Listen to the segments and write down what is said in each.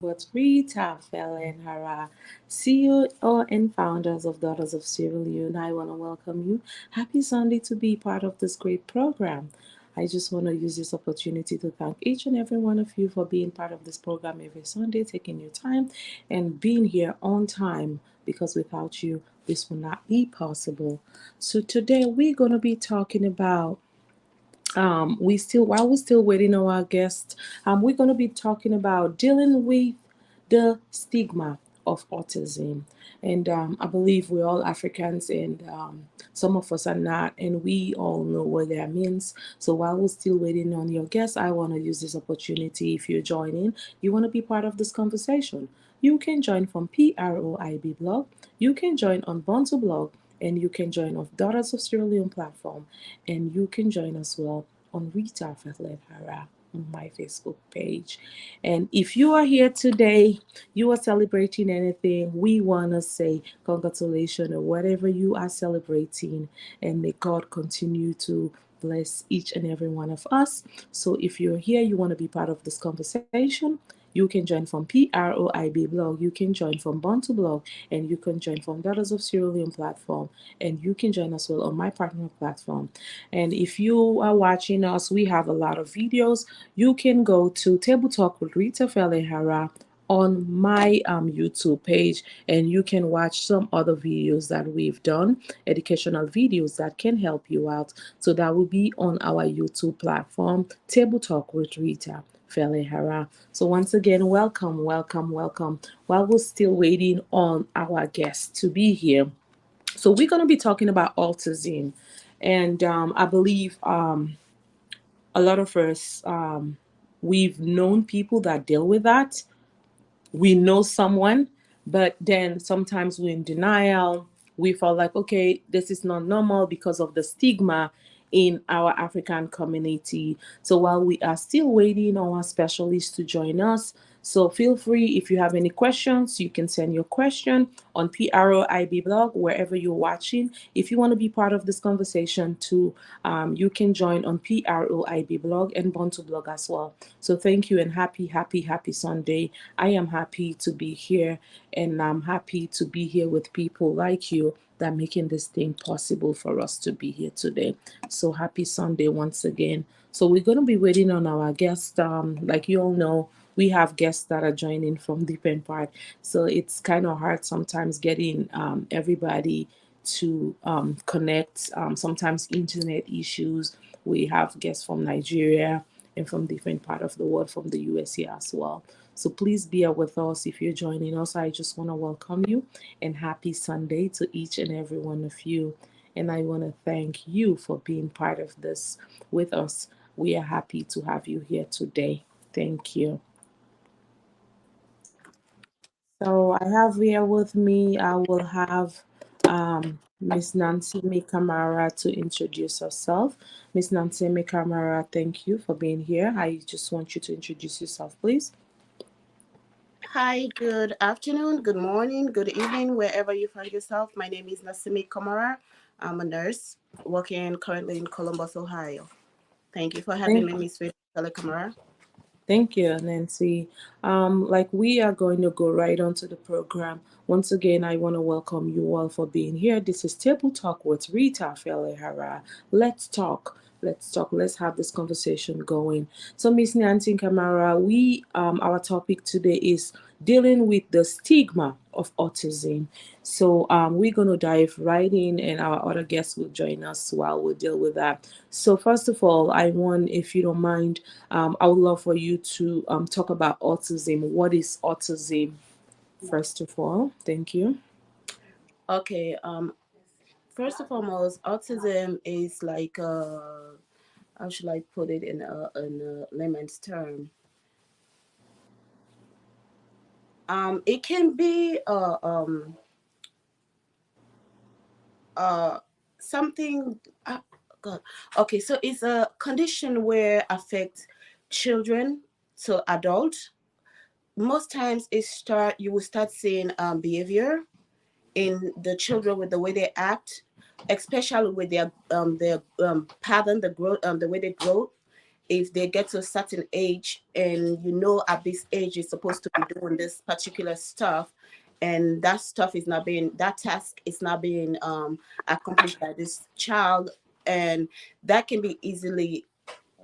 with Rita Fellen Hara, CEO and founders of Daughters of Sierra Leone. I want to welcome you. Happy Sunday to be part of this great program. I just want to use this opportunity to thank each and every one of you for being part of this program every Sunday, taking your time and being here on time because without you, this would not be possible. So today we're going to be talking about we still while we're still waiting on our guest, we're going to be talking about dealing with the stigma of autism. And I believe we're all Africans, and some of us are not, and we all know what that means. So while we're still waiting on your guest, I want to use this opportunity. If you're joining, you want to be part of this conversation, you can join from PROIB blog, you can join on Bonto blog, and you can join on Daughters of Sierra Leone platform, and you can join as well on Rita Fatlet Hara on my Facebook page. And if you are here today, you are celebrating anything, we want to say congratulations or whatever you are celebrating, and may God continue to bless each and every one of us. So if you're here, you want to be part of this conversation, you can join from PROIB blog, you can join from Bantu blog, and you can join from Daughters of Sierra Leone platform, and you can join as well on my partner platform. And if you are watching us, we have a lot of videos. You can go to Table Talk with Rita Felehara on my YouTube page, and you can watch some other videos that we've done, educational videos that can help you out. So that will be on our YouTube platform, Table Talk with Rita Felehara. So once again, welcome, welcome, welcome. While we're still waiting on our guest to be here, so we're going to be talking about autism, and I believe a lot of us we've known people that deal with that. We know someone, but then sometimes we're in denial. We feel like, okay, this is not normal because of the stigma in our African community. So while we are still waiting on our specialists to join us, so feel free, if you have any questions, you can send your question on PROIB blog, wherever you're watching. If you want to be part of this conversation too, you can join on PROIB blog and Bonto blog as well. So thank you, and happy, happy, happy Sunday. I am happy to be here, and I'm happy to be here with people like you that making this thing possible for us to be here today. So happy Sunday once again. So we're going to be waiting on our guest. Like you all know, we have guests that are joining from different part. So it's kind of hard sometimes getting everybody to connect. Sometimes internet issues. We have guests from Nigeria and from different part of the world, from the USA as well. So please bear with us if you're joining us. I just want to welcome you, and happy Sunday to each and every one of you. And I want to thank you for being part of this with us. We are happy to have you here today. Thank you. So I have here with me, I will have Miss Nancy Mikamara to introduce herself. Miss Nancy Mikamara, thank you for being here. I just want you to introduce yourself, please. Hi, good afternoon, good morning, good evening, wherever you find yourself. My name is Nasimi Kamara. I'm a nurse working currently in Columbus, Ohio. Thank you for having Thank me, Miss Rita Kamara. Thank you, Nancy. Like we are going to go right on to the program. Once again, I want to welcome you all for being here. This is Table Talk with Rita Felehara. Let's talk. Let's talk. Let's have this conversation going. So, Miss Nancy Kamara, we our topic today is dealing with the stigma of autism. So, we're gonna dive right in, and our other guests will join us while we deal with that. So, first of all, I want, if you don't mind, I would love for you to talk about autism. What is autism, first of all? Thank you. Okay, first and foremost, autism is like, how should I put it in a layman's term? It can be uh, something. God. Okay, so it's a condition where affects children to adult. Most times you will start seeing behavior in the children with the way they act, especially with their pattern, the growth, the way they grow. if they get to a certain age, and at this age you're supposed to be doing this particular stuff, and that task is not being accomplished by this child, and that can be easily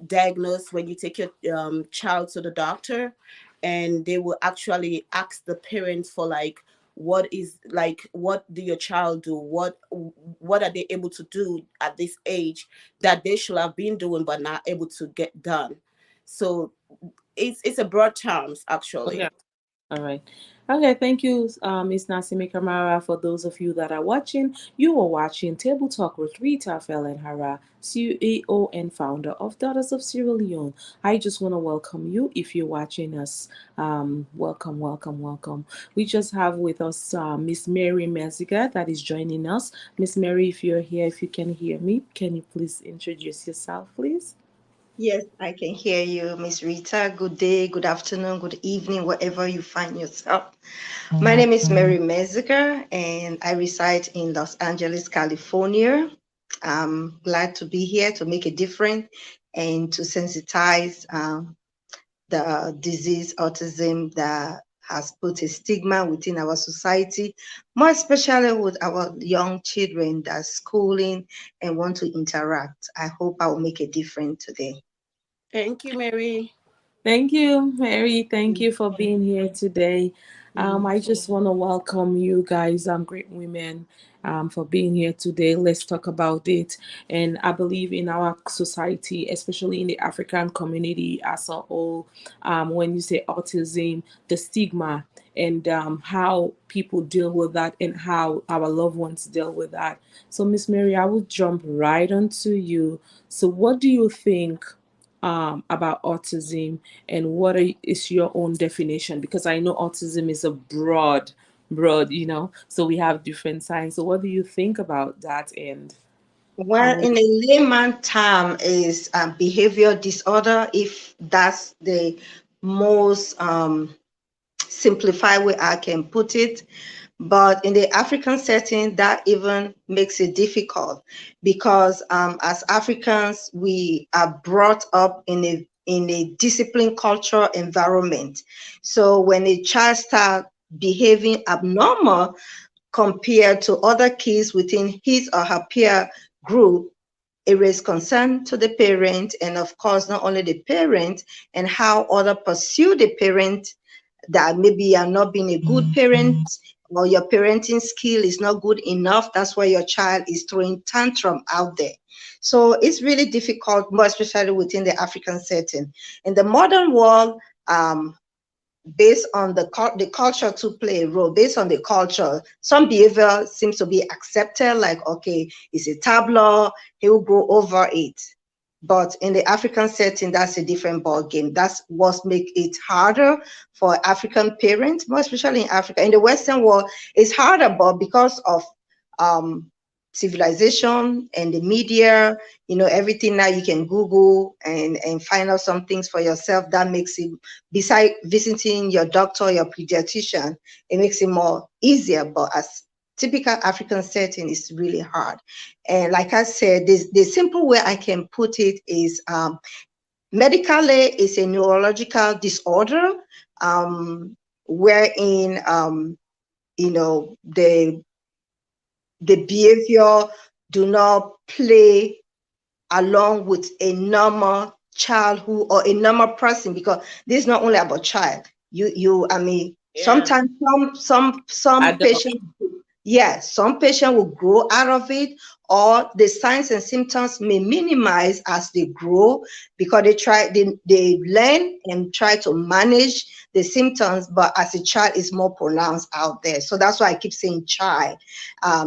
diagnosed when you take your child to the doctor, and they will actually ask the parents for like, what do your child do, what are they able to do at this age that they should have been doing but not able to get done. So it's a broad terms actually. Okay. All right. Okay, thank you, Ms. Nasimi Kamara. For those of you that are watching, you are watching Table Talk with Rita Fellen Hara, CEO and founder of Daughters of Sierra Leone. I just want to welcome you if you're watching us. Welcome, welcome, welcome. We just have with us Miss Mary Meziga that is joining us. Miss Mary, if you're here, if you can hear me, can you please introduce yourself, please? Yes, I can hear you, Miss Rita. Good day, good afternoon, good evening, wherever you find yourself. My name is Mary Meziger, and I reside in Los Angeles, California. I'm glad to be here to make a difference and to sensitize the disease autism that has put a stigma within our society, more especially with our young children that are schooling and want to interact. I hope I will make a difference today. Thank you, Mary. Thank you, Mary. Thank you for being here today. Mhm. I just want to welcome you guys, great women, for being here today. Let's talk about it. And I believe in our society, especially in the African community as a whole, when you say autism, the stigma and how people deal with that and how our loved ones deal with that. So, Miss Mary, I will jump right onto you. So, what do you think about autism, and is your own definition? Because I know autism is a broad, so we have different signs. So what do you think about that? And I Well, will. in a layman term, is behavior disorder, if that's the most simplified way I can put it. But in the African setting, that even makes it difficult because as Africans, we are brought up in a disciplined culture environment. So when a child starts behaving abnormal compared to other kids within his or her peer group, it raised concern to the parent, and of course, not only the parent, and how other pursue the parent that maybe you're not being a good parent or your parenting skill is not good enough. That's why your child is throwing tantrum out there. So it's really difficult, more especially within the African setting. In the modern world, based on the culture to play a role, based on the culture, some behavior seems to be accepted, like, okay, it's a tableau, he will grow over it. But in the African setting, that's a different ball game. That's what makes it harder for African parents, more especially in Africa. In the Western world, it's harder, but because of um, civilization and the media, everything now you can Google and find out some things for yourself. That makes it, beside visiting your doctor or your pediatrician, it makes it more easier. But as typical African setting, is really hard. And like I said, the simple way I can put it is medically, it's a neurological disorder, wherein the behavior do not play along with a normal childhood or a normal person, because this is not only about child. I mean, Yeah. sometimes some Adult. patients, yes, some patient will grow out of it, or the signs and symptoms may minimize as they grow, because they learn and try to manage the symptoms, but as a child is more pronounced out there. So that's why I keep saying child.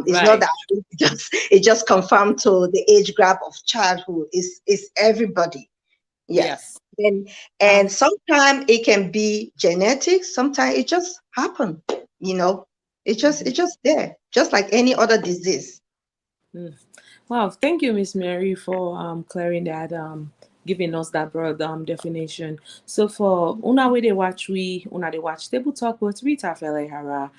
It's not Right. that it just confirmed to the age gap of childhood. It's everybody. Yes. Yes. And Um, sometimes it can be genetic, sometimes it just happen, you know. It's just there, just like any other disease. Mm. Wow, thank you, Miss Mary, for clearing that, giving us that broad definition. So for una way they watch they watch table talk with Rita Felehara.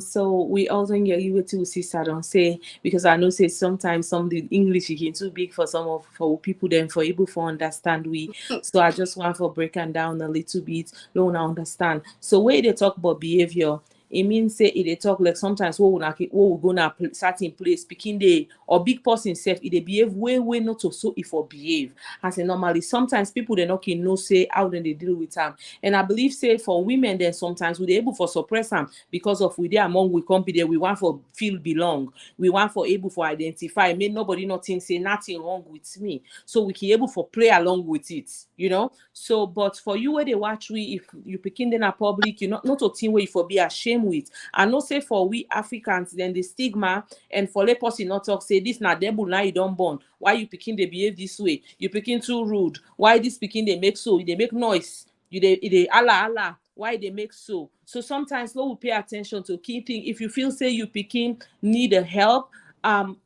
So we also get you to sister don't say, because I know say sometimes some the English is too big for some of for people then for able for understand we. So I just want for breaking down a little bit, don't understand. So where they talk about behavior, it means say it they talk like sometimes what we gonna start in place speaking day or big person self it they behave way not to so if or behave as a normally sometimes people they not can know say how then they deal with them. And I believe say for women then sometimes we they able for suppress them because of we there among we company there we want for feel belong, we want for able for identify make nobody not think say nothing wrong with me, so we can able for play along with it, you know. So but for you where they watch we if you picking them a public you not a thing where you for be ashamed with. I know say for we Africans then the stigma and for let person not talk say this na devil now you don't born, why you picking they behave this way, you picking too rude, why this picking they make so they make noise, they Allah why they make so sometimes no will pay attention to keeping if you feel say you picking need a help, um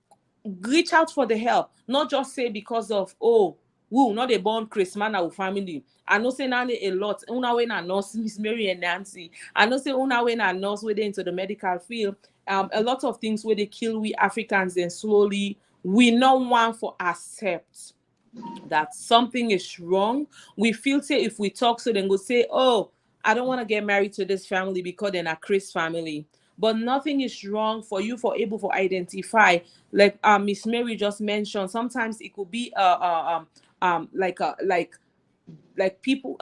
reach out for the help, not just say because of oh who not a born Chris man our family. I know say now a lot una when a nurse Miss Mary and Nancy, I know say una when a nurse whether into the medical field, a lot of things where they kill we Africans and slowly we no want for accept that something is wrong. We feel say if we talk so then go say, oh, I don't want to get married to this family because they're a Chris family. But nothing is wrong for you for able to identify, like Miss Mary just mentioned. Sometimes it could be like people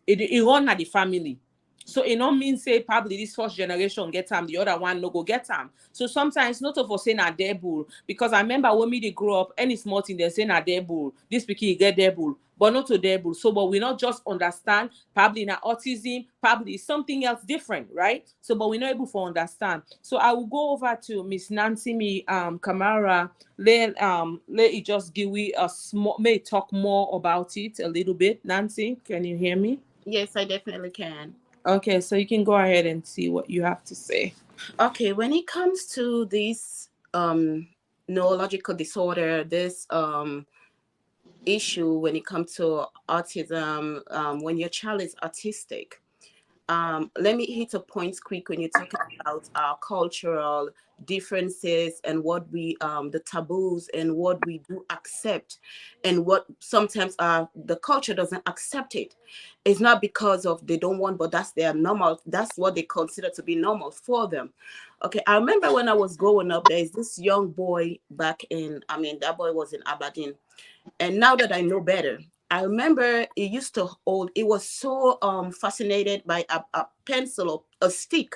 it run at the family, so it not mean say probably this first generation get them the other one no go get them. So sometimes not of us saying a devil, because I remember when me they grow up any small thing they say a devil this pikin get devil but not to devil, so but we not just understand probably na autism probably something else different, right? So but we not able to understand. So I will go over to Miss Nancy me Kamara, let it just give we a small may talk more about it a little bit. Nancy, can you hear me? Yes, I definitely can. Okay, so you can go ahead and see what you have to say. Okay, when it comes to this neurological disorder, this issue when it comes to autism, when your child is autistic, let me hit a point quick when you're talking about our cultural differences and what we the taboos and what we do accept and what sometimes the culture doesn't accept it. It's not because of they don't want, but that's their normal, that's what they consider to be normal for them. Okay, I remember when I was growing up, there is this young boy back in, I mean, that boy was in Aberdeen. And now that I know better, I remember it used to hold, it was so fascinated by a pencil or a stick.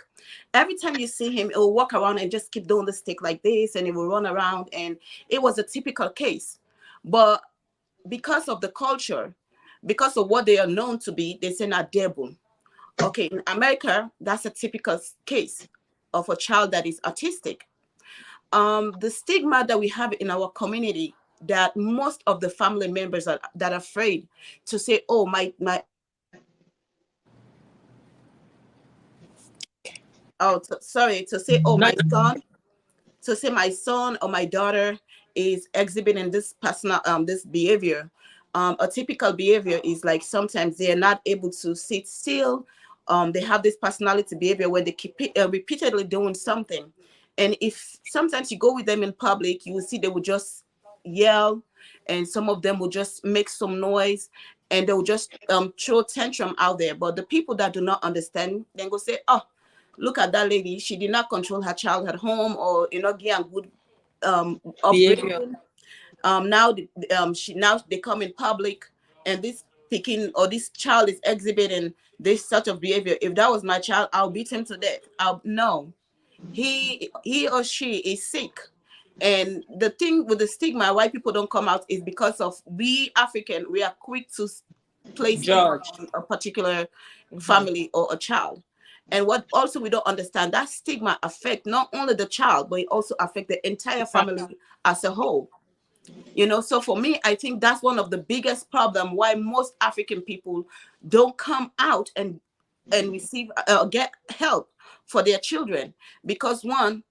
Every time you see him, it will walk around and just keep doing the stick like this, and it will run around. And it was a typical case. But because of the culture, because of what they are known to be, they say not devil. Okay, in America, that's a typical case of a child that is autistic. The stigma that we have in our community, that most of the family members are that are afraid to say, oh my sorry, to say, oh, Not my son, to say my son or my daughter is exhibiting this personal this behavior. A typical behavior is like sometimes they are not able to sit still. They have this personality behavior where they keep repeatedly doing something. And if sometimes you go with them in public, you will see they will just yell, and some of them will just make some noise, and they will just throw tantrum out there. But the people that do not understand then go say, oh, look at that lady, she did not control her child at home, or give a good behavior. upbringing. Now she now they come in public, and this picking or this child is exhibiting this sort of behavior. If that was my child, I'll beat him to death. I'll no, he or she is sick. And the thing with the stigma why people don't come out is because of we African, we are quick to place stigma Judge. on a particular family or a child. And what also we don't understand, that stigma affect not only the child, but it also affect the entire family as a whole. So for me, I think that's one of the biggest problem why most African people don't come out and receive get help for their children, because one,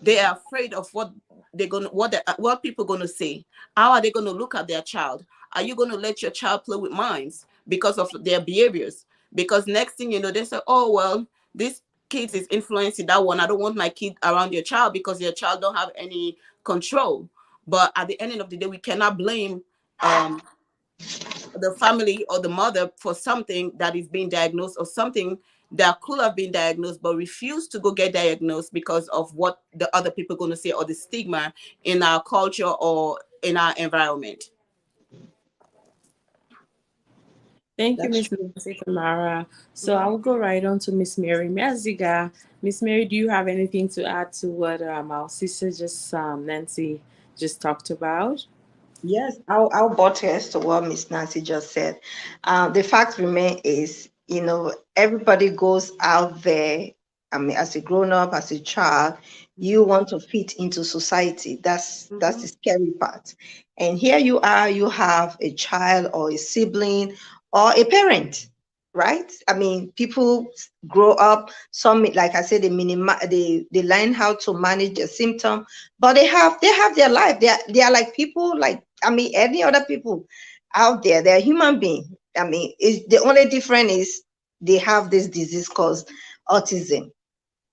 they are afraid of what they're gonna what people gonna say. How are they gonna look at their child? are you going to let your child play with mines because of their behaviors? Because next thing you know, they say, oh, well, this kid is influencing that one. I don't want my kid around your child because your child don't have any control. But at the end of the day, we cannot blame um, the family or the mother for something that is being diagnosed, or something that could have been diagnosed but refused to go get diagnosed because of what the other people are going to say, or the stigma in our culture or in our environment. Thank you, That's Miss true. Nancy Tamara. So I Mhm. will go right on to Miss Mary Meziga. Miss Mary, do you have anything to add to what our sister just Nancy just talked about? Yes, I'll buttress to what Miss Nancy just said. The fact remain is, everybody goes out there. I mean, as a grown up, as a child, you want to fit into society. That's the Mhm. scary part. And here you are, you have a child or a sibling or a parent, right? I mean, people grow up. Some, like I said, they learn how to manage their symptom, but they have their life. They are like people, like, I mean, any other people out there. They're human being. I mean, it's the only difference is they have this disease called autism,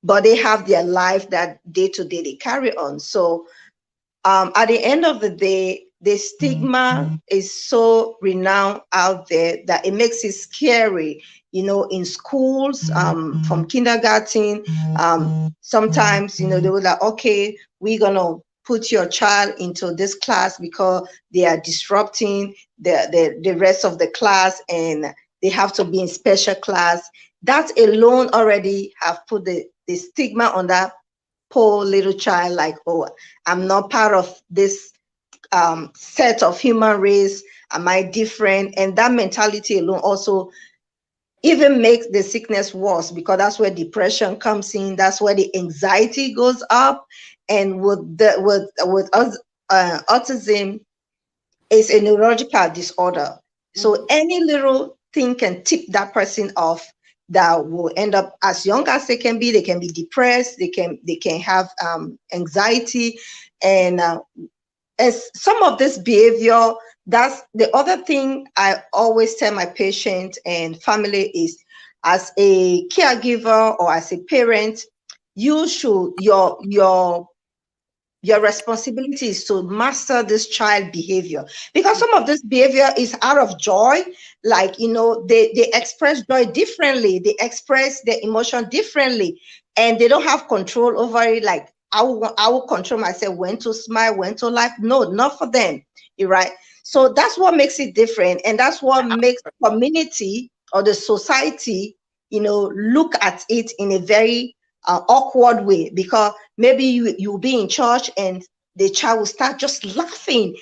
but they have their life that day to day they carry on. So at the end of the day, the stigma is so renowned out there that it makes it scary. In schools, from kindergarten, sometimes, they were like, okay, we're gonna put your child into this class because they are disrupting the rest of the class, and they have to be in special class. That alone already have put the stigma on that poor little child, like, oh, I'm not part of this set of human race. Am I different? And that mentality alone also even makes the sickness worse, because that's where depression comes in. That's where the anxiety goes up. And with autism, is a neurological disorder. So Mhm. any little thing can tip that person off, that will end up, as young as they can be depressed, they can have anxiety, and as some of this behavior. That's the other thing I always tell my patient and family is, as a caregiver or as a parent, you should your responsibility is to master this child behavior, because some of this behavior is out of joy. Like, they express joy differently, they express their emotion differently, and they don't have control over it. Like, I will control myself when to smile, when to laugh. No, not for them. You're right. So that's what makes it different, and that's what makes community or the society, look at it in a very awkward way, because maybe you'll be in church and the child will start just laughing,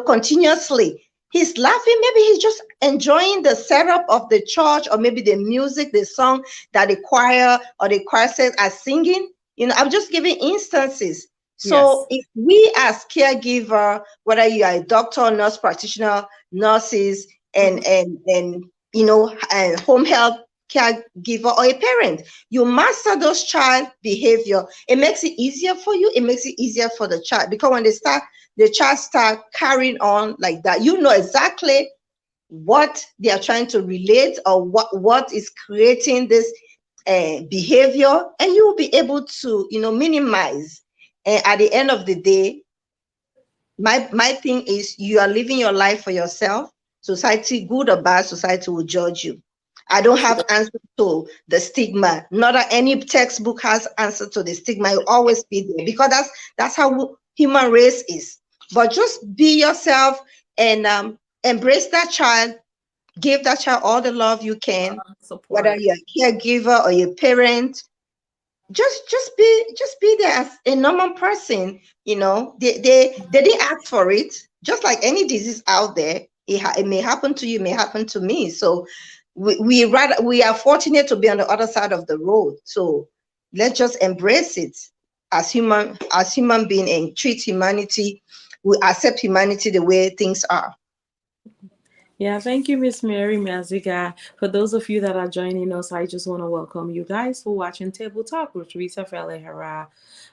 continuously. He's laughing, maybe he's just enjoying the setup of the church, or maybe the music, the song that the choir or the choristers are singing. I'm just giving instances. So Yes. if we as caregiver, whether you are a doctor, nurse practitioner, nurses, Mhm. and home health caregiver, or a parent, you master those child behavior, it makes it easier for you, it makes it easier for the child, because when the child start carrying on like that, exactly what they are trying to relate, or what is creating this behavior, and you will be able to minimize. And at the end of the day, my thing is, you are living your life for yourself. Society, good or bad, society will judge you. I don't have answer to the stigma. Not that any textbook has answer to the stigma. It will always be there, because that's how human race is. But just be yourself, and embrace that child. Give that child all the love you can, whether Support. you're a caregiver or your parent. Just be there as a normal person. They didn't ask for it. Just like any disease out there, it may happen to you, may happen to me. So we are fortunate to be on the other side of the road. So let's just embrace it as human being, and treat humanity. We accept humanity the way things are. Yeah, thank you, Miss Mary Maziga. For those of you that are joining us, I just want to welcome you guys for watching Table Talk with Rita Felehara.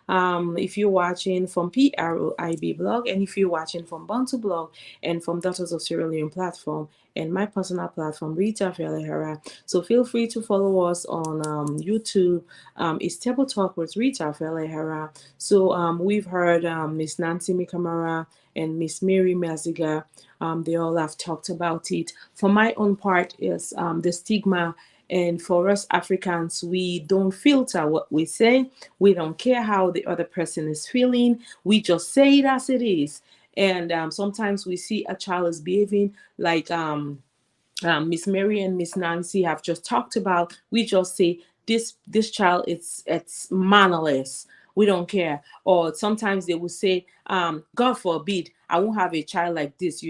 If you're watching from PROIB blog, and if you're watching from Bantu blog, and from Daughters of Sierra Leone platform, and my personal platform, Rita Felihara. So feel free to follow us on YouTube. It's Table Talk with Rita Felihara. So we've heard Miss Nancy Mikamara and Miss Mary Maziga. They all have talked about it. For my own part, is the stigma. And for us Africans, we don't filter what we say. We don't care how the other person is feeling. We just say it as it is. And sometimes we see a child is behaving like Miss Mary and Miss Nancy have just talked about. We just say this child, it's mannerless. We don't care. Or sometimes they will say, God forbid, I won't have a child like this,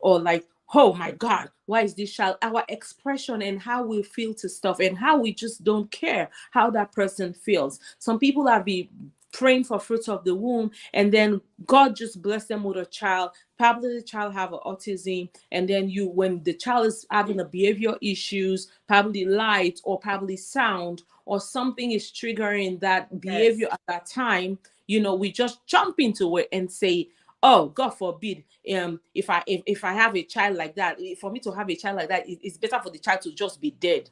or like, oh my God, why is this child? Our expression and how we feel to stuff and how we just don't care how that person feels. Some people have been praying for fruits of the womb, and then God just bless them with a child. Probably the child have autism, and then when the child is having a behavior issues, probably light or probably sound or something is triggering that Yes. behavior at that time, we just jump into it and say, oh, God forbid, if I have a child like that, for me to have a child like that, it's better for the child to just be dead.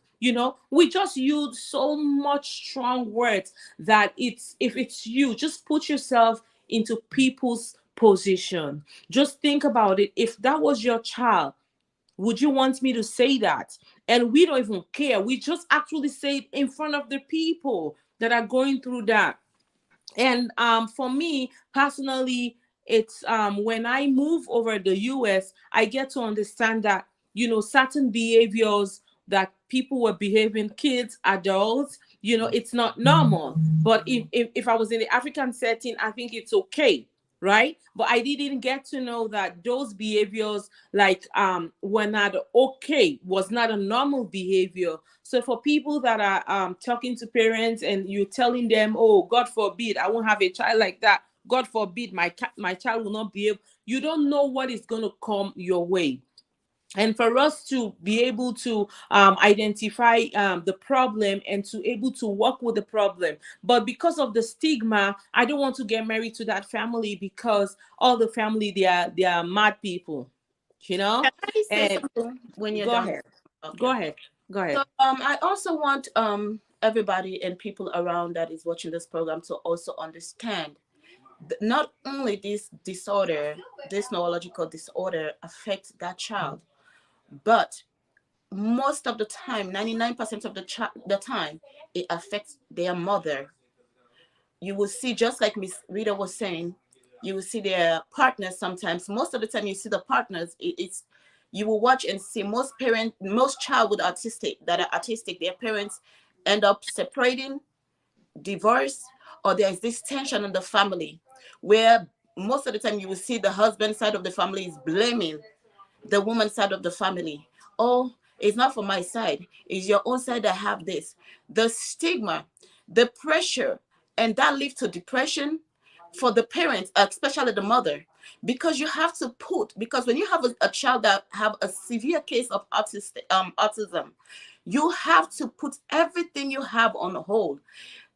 We just use so much strong words that if it's you, just put yourself into people's position. Just think about it. If that was your child, would you want me to say that? And we don't even care. We just actually say it in front of the people that are going through that. And for me personally, it's when I move over the US, I get to understand that certain behaviors that people were behaving, kids, adults, it's not normal. But if I was in the African setting, I think it's okay, right? But I didn't get to know that those behaviors, like, were not okay, was not a normal behavior. So for people that are talking to parents and you telling them, oh, God forbid, I won't have a child like that, God forbid, my child will not behave, you don't know what is going to come your way. And for us to be able to identify the problem and to able to work with the problem, but because of the stigma, I don't want to get married to that family because all the family, they are mad people, Can I say and something when you're go done? ahead, Okay. go ahead, go So ahead. I also want everybody and people around that is watching this program to also understand not only this disorder, this neurological disorder affects that child, but most of the time, 99% of the time, it affects their mother. You will see, just like Miss Rita was saying, you will see their partners sometimes. Most of the time, you see the partners. It's you will watch and see most child with autistic that are autistic, their parents end up separating, divorce, or there is this tension in the family, where most of the time you will see the husband side of the family is blaming the woman side of the family. Oh, it's not for my side. It's your own side that have this. The stigma, the pressure, and that leads to depression for the parents, especially the mother, because you have to because when you have a child that have a severe case of autism, you have to put everything you have on hold.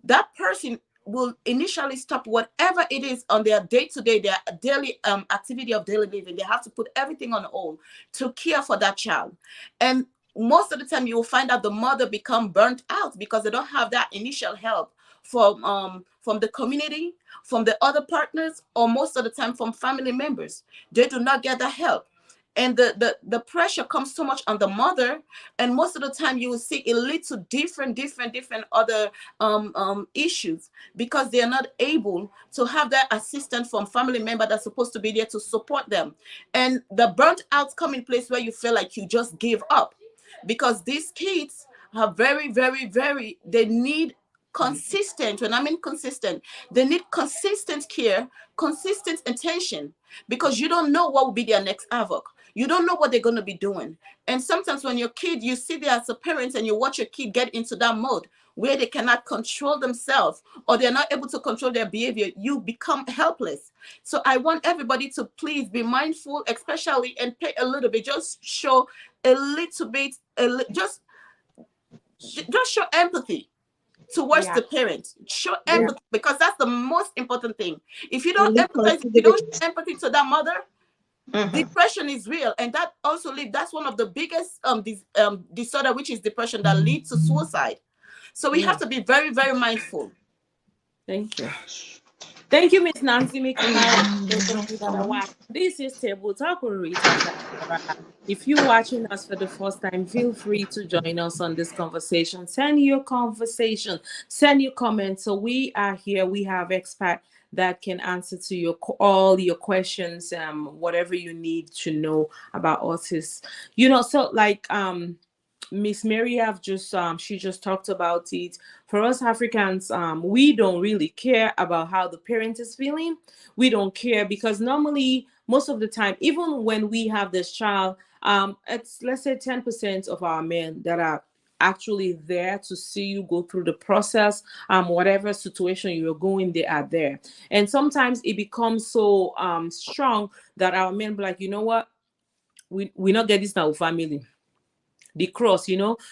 That person will initially stop whatever it is on their day-to-day, their daily activity of daily living. They have to put everything on hold to care for that child. And most of the time you will find out the mother become burnt out because they don't have that initial help from the community, from the other partners, or most of the time from family members. They do not get the help, and the pressure comes so much on the mother, and most of the time you will see it leads to different other issues, because they are not able to have that assistance from family member that's supposed to be there to support them. And the burnt out come in place where you feel like you just give up, because these kids are very, they need consistent. When I mean consistent, they need consistent care, consistent attention, because you don't know what will be their next havoc. You don't know what they're going to be doing. And sometimes when your kid, you see there as a parent and you watch your kid get into that mode where they cannot control themselves, or they're not able to control their behavior, you become helpless. So I want everybody to please be mindful, especially, and pay a little bit, just show a little bit, just show empathy towards Yeah. the parent. Show Yeah. empathy, because that's the most important thing. If you don't Fully empathize, if you don't considerate. show empathy to that mother, Mhm. depression is real, and that also lead. That's one of the biggest disorder, which is depression, that leads to suicide. So we have Mm. to be very, very mindful. Thank you. Thank you, Miss Nancy McLeod. This is Table Talk with Rita Shakira. If you're watching us for the first time, feel free to join us on this conversation. Send your comments. So we are here. We have experts that can answer to your all your questions, whatever you need to know about autism. So like Miss Mary have just she just talked about it. For us Africans, we don't really care about how the parent is feeling. We don't care because normally most of the time, even when we have this child, it's let's say 10% of our men that are actually there to see you go through the process. Whatever situation you're going, they are there. And sometimes it becomes so strong that our men be like, you know what, we not get this now family, the cross.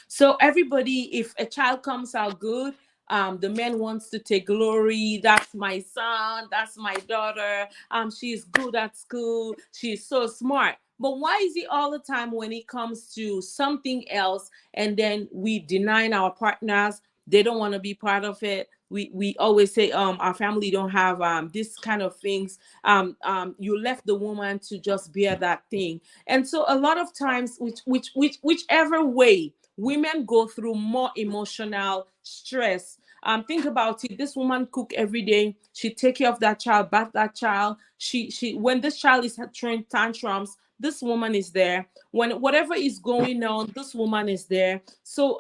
So everybody, if a child comes out good, the man wants to take glory. That's my son, that's my daughter, she's good at school, she's so smart. But why is it all the time when it comes to something else, and then we deny our partners, they don't want to be part of it? We always say our family don't have this kind of things. You left the woman to just bear that thing. And so a lot of times, whichever way, women go through more emotional stress. Think about it. This woman cook every day. She take care of that child, bath that child. She when this child is throwing tantrums, this woman is there. When whatever is going on, this woman is there. So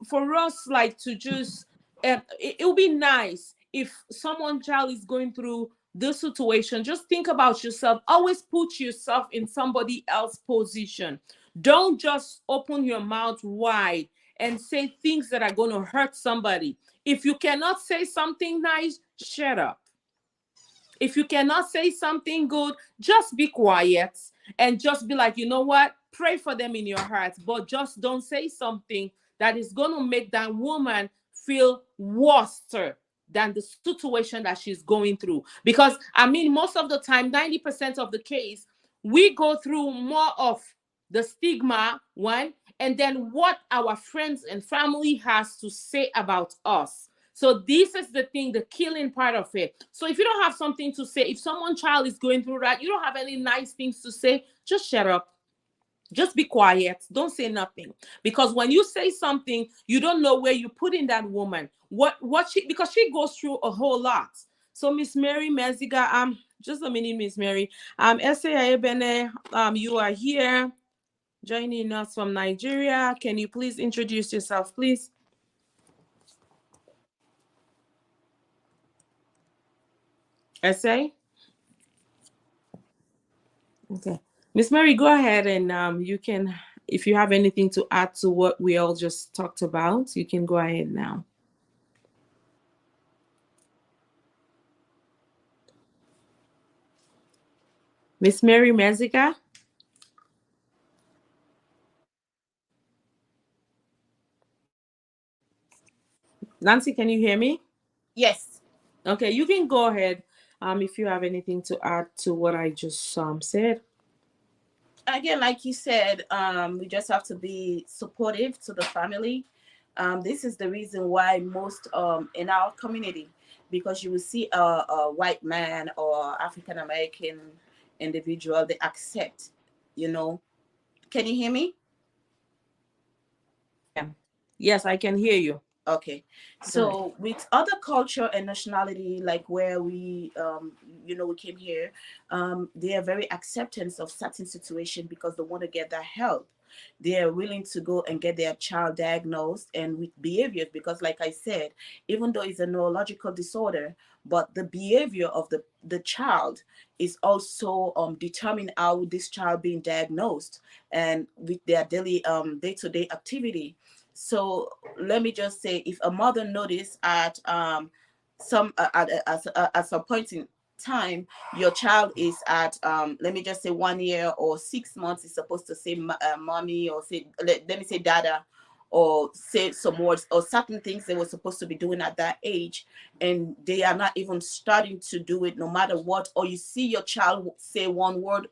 for us, like, to just it would be nice if someone child is going through this situation, just think about yourself. Always put yourself in somebody else's position. Don't just open your mouth wide and say things that are going to hurt somebody. If you cannot say something nice, shut up. If you cannot say something good, just be quiet and just be like, you know what? Pray for them in your heart, but just don't say something that is going to make that woman feel worse than the situation that she's going through. Because, I mean, most of the time, 90% of the case, we go through more of the stigma, one, and then what our friends and family has to say about us. So this is the thing, the killing part of it. So if you don't have something to say, if someone child is going through that, you don't have any nice things to say, just shut up. Just be quiet. Don't say nothing. Because when you say something, you don't know where you put in that woman. What she, because she goes through a whole lot. So Miss Mary Meziga, just a minute, Miss Mary. Essay Ayebene, you are here joining us from Nigeria. Can you please introduce yourself, please? Essay? Okay. Miss Mary, go ahead and you can, if you have anything to add to what we all just talked about, you can go ahead now. Miss Mary Meziga? Nancy, can you hear me? Yes. Okay, you can go ahead if you have anything to add to what I just said. Again, like you said, we just have to be supportive to the family. This is the reason why most in our community, because you will see a white man or African American individual, they accept, you know. Can you hear me? Yeah. Yes, I can hear you. Okay. Go ahead. So with other culture and nationality, like where we, we came here, they are very acceptance of certain situation because they want to get that help. They are willing to go and get their child diagnosed and with behaviors because, like I said, even though it's a neurological disorder, but the behavior of the child is also determine how this child being diagnosed and with their daily day-to-day activity. So let me just say, if a mother notice at some at some point in time, your child is at let me just say 1 year or 6 months, is supposed to say mommy or say let me say dada, or say some words or certain things they were supposed to be doing at that age, and they are not even starting to do it no matter what. Or you see your child say one word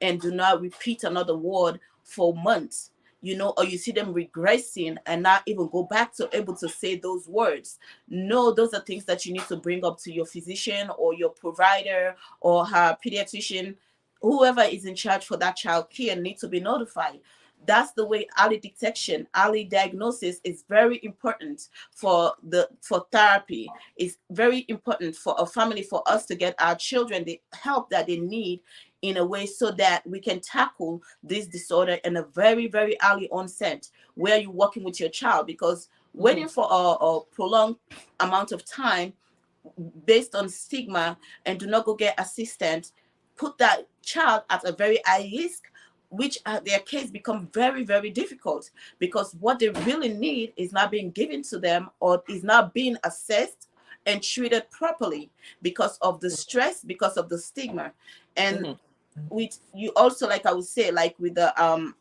and do not repeat another word for months, or you see them regressing and not even go back to able to say those words. No, those are things that you need to bring up to your physician or your provider or her pediatrician. Whoever is in charge for that child care needs to be notified. That's the way early detection, early diagnosis is very important for therapy. It's very important for a family, for us to get our children the help that they need in a way so that we can tackle this disorder in a very, very early onset where you're working with your child. Because Mm-hmm. waiting for a prolonged amount of time based on stigma and do not go get assistance put that child at a very high risk, which their case become very, very difficult, because what they really need is not being given to them or is not being assessed and treated properly because of the stress, because of the stigma. And Mm-hmm. with you also, like I would say, like with the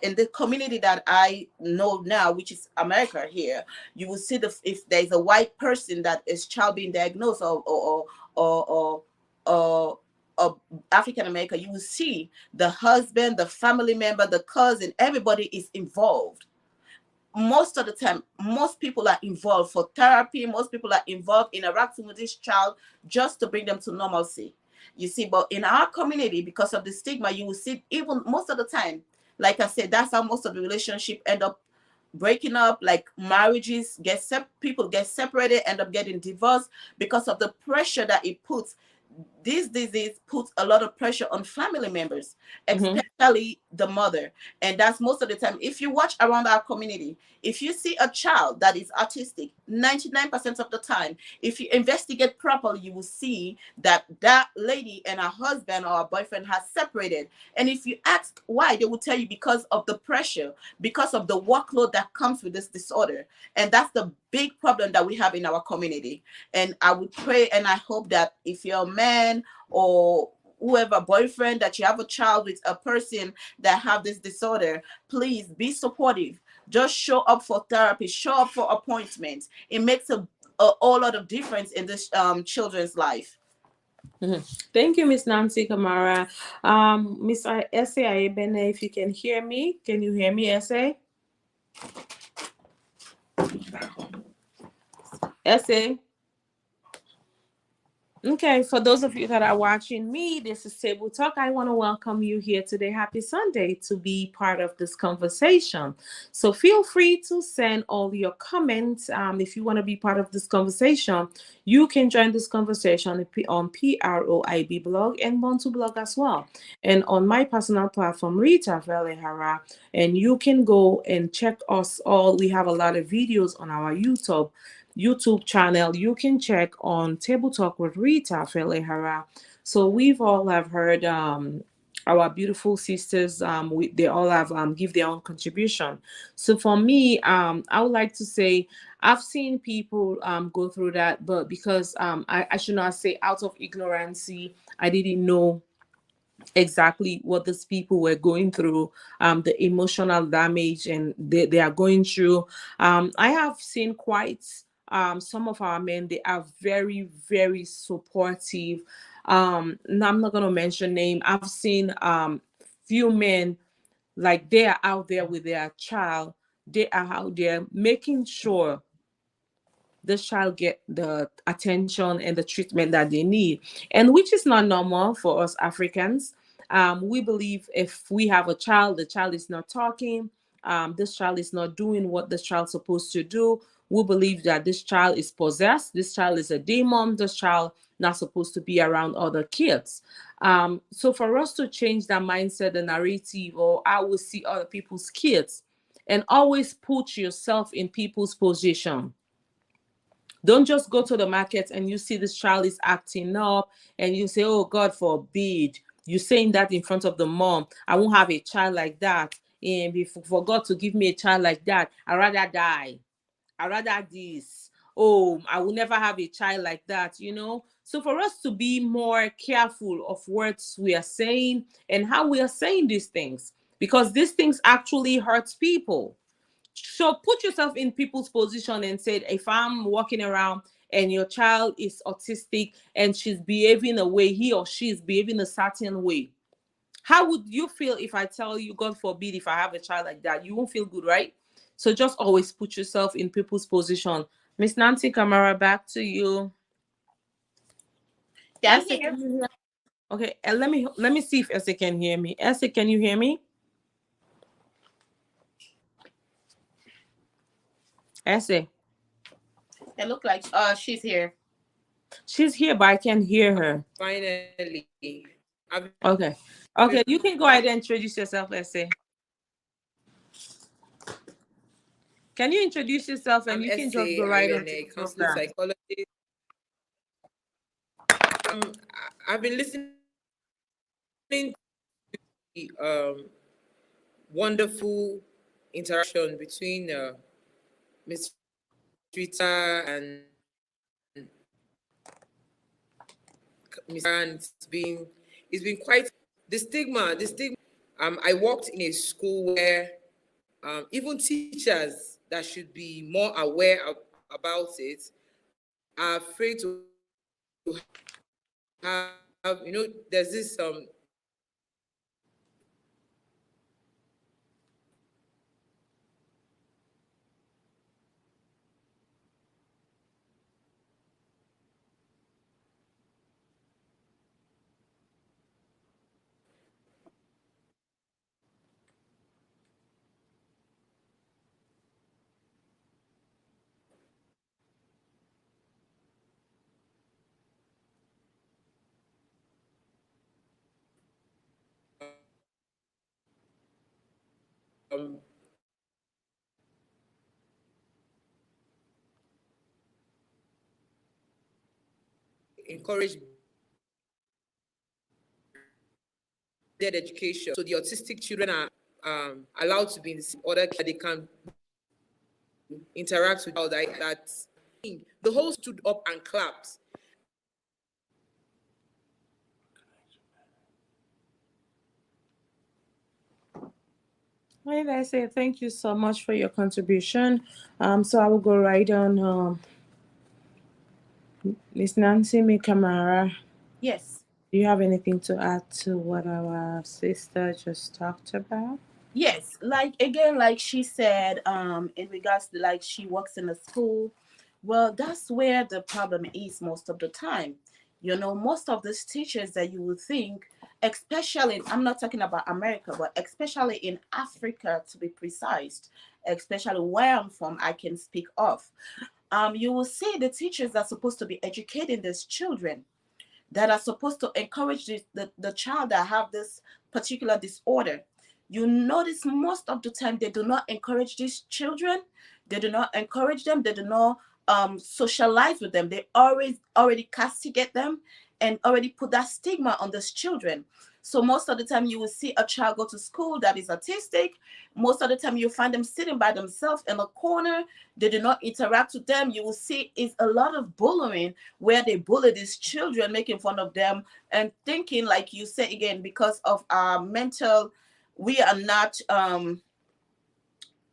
in the community that I know now, which is America here, you will see if there's a white person that is child being diagnosed or African American, you will see the husband, the family member, the cousin, everybody is involved. Most of the time, most people are involved for therapy. Most people are involved interacting with this child just to bring them to normalcy. You see, but in our community, because of the stigma, you will see even most of the time, like I said, that's how most of the relationship end up breaking up. Like marriages people get separated, end up getting divorced because of the pressure that it puts. This disease puts a lot of pressure on family members, Mm-hmm. especially the mother. And that's most of the time. If you watch around our community, if you see a child that is autistic, 99% of the time, if you investigate properly, you will see that that lady and her husband or her boyfriend has separated. And if you ask why, they will tell you because of the pressure, because of the workload that comes with this disorder. And that's the big problem that we have in our community. And I would pray and I hope that if you're a man or whoever boyfriend that you have a child with a person that have this disorder, please be supportive. Just show up for therapy, show up for appointments. It makes a whole lot of difference in this children's life. Mm-hmm. Thank you, Miss Nancy Kamara. Miss Essay Ayebene, if you can hear me, can you hear me, Essay? Essay. Okay, for those of you that are watching me, this is Table Talk. I want to welcome you here today. Happy Sunday to be part of this conversation. So feel free to send all your comments. If you want to be part of this conversation, you can join this conversation on PROIB blog and Bantu blog as well. And on my personal platform, Rita Velehara. And you can go and check us all. We have a lot of videos on our YouTube channel. You can check on Table Talk with Rita Felehara. So we've all have heard our beautiful sisters. They all have give their own contribution. So for me, I would like to say I've seen people go through that, but because I should not say out of ignorance, I didn't know exactly what these people were going through, the emotional damage and they are going through. I have seen quite some of our men, they are very, very supportive. Now I'm not going to mention name. I've seen few men like they are out there with their child. They are out there making sure this child get the attention and the treatment that they need, and which is not normal for us Africans. We believe if we have a child, the child is not talking, this child is not doing what this child's supposed to do, we believe that this child is possessed, this child is a demon, this child not supposed to be around other kids. So for us to change that mindset, the narrative, or I will see other people's kids, and always put yourself in people's position. Don't just go to the market and you see this child is acting up and you say, oh, God forbid. You're saying that in front of the mom. I won't have a child like that. And if for God to give me a child like that, I'd rather die. I'd rather this. Oh, I will never have a child like that. So for us to be more careful of words we are saying and how we are saying these things. because these things actually hurts people. So put yourself in people's position and say, if I'm walking around and your child is autistic and she's behaving a way, he or she is behaving a certain way, how would you feel if I tell you, God forbid, if I have a child like that? You won't feel good, right? So just always put yourself in people's position. Miss Nancy Camara, back to you. Yeah, I'm Esther, here. can you hear? Okay, and let me see if Esther can hear me. Esther, can you hear me? Esther, It look like she's here. she's here, but I can't hear her. Finally, I've been Okay, okay, you can go ahead and introduce yourself, Esther. Can you introduce yourself and I'm you can just go Essay. right I'm onto the a counseling program? psychologist. I've been listening to the wonderful interaction between Miss Rita and Miss, and it's been quite the stigma. I worked in a school where even teachers that should be more aware about it are afraid to have, there's this um, encourage blended education. So the autistic children are allowed to be in the same order that they can interact with all that. The whole stood up and clapped. Right, I say thank you so much for your contribution. So I will go right on. Miss Nancy Camara, Yes. do you have anything to add to what our sister just talked about? Yes, like again, like she said, in regards to like she works in a school, well, that's where the problem is most of the time. You know, most of these teachers that you would think, especially, I'm not talking about America, but especially in Africa to be precise, especially where I'm from, I can speak of. You will see the teachers that are supposed to be educating these children that are supposed to encourage the child that have this particular disorder. You notice most of the time they do not encourage these children. They do not encourage them. They do not socialize with them. They already castigate them and already put that stigma on these children. So most of the time you will see a child go to school that is autistic. Most of the time you find them sitting by themselves in a corner. They do not interact with them. You will see it's a lot of bullying where they bully these children, making fun of them and thinking, like you say again, because of our mental, we are not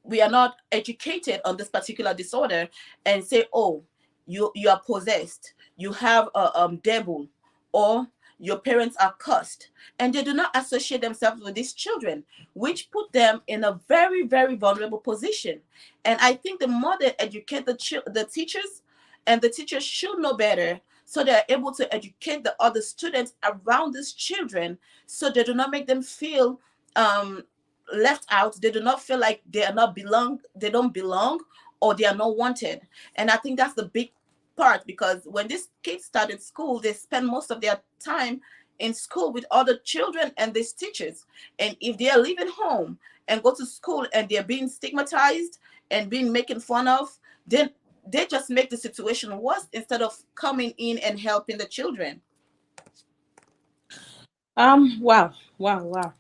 we are not educated on this particular disorder and say, oh, you are possessed, you have a devil, or your parents are cursed, and they do not associate themselves with these children, which put them in a very very vulnerable position. And I think the more they educate the teachers, and the teachers should know better, so they're able to educate the other students around these children, so they do not make them feel um left out. They do not feel like they are not belong, they don't belong, or they are not wanted. And I think that's the big part, because when these kids start in school, they spend most of their time in school with other children and these teachers. And if they are leaving home and go to school and they're being stigmatized and being making fun of, then they just make the situation worse instead of coming in and helping the children. Wow, wow, wow.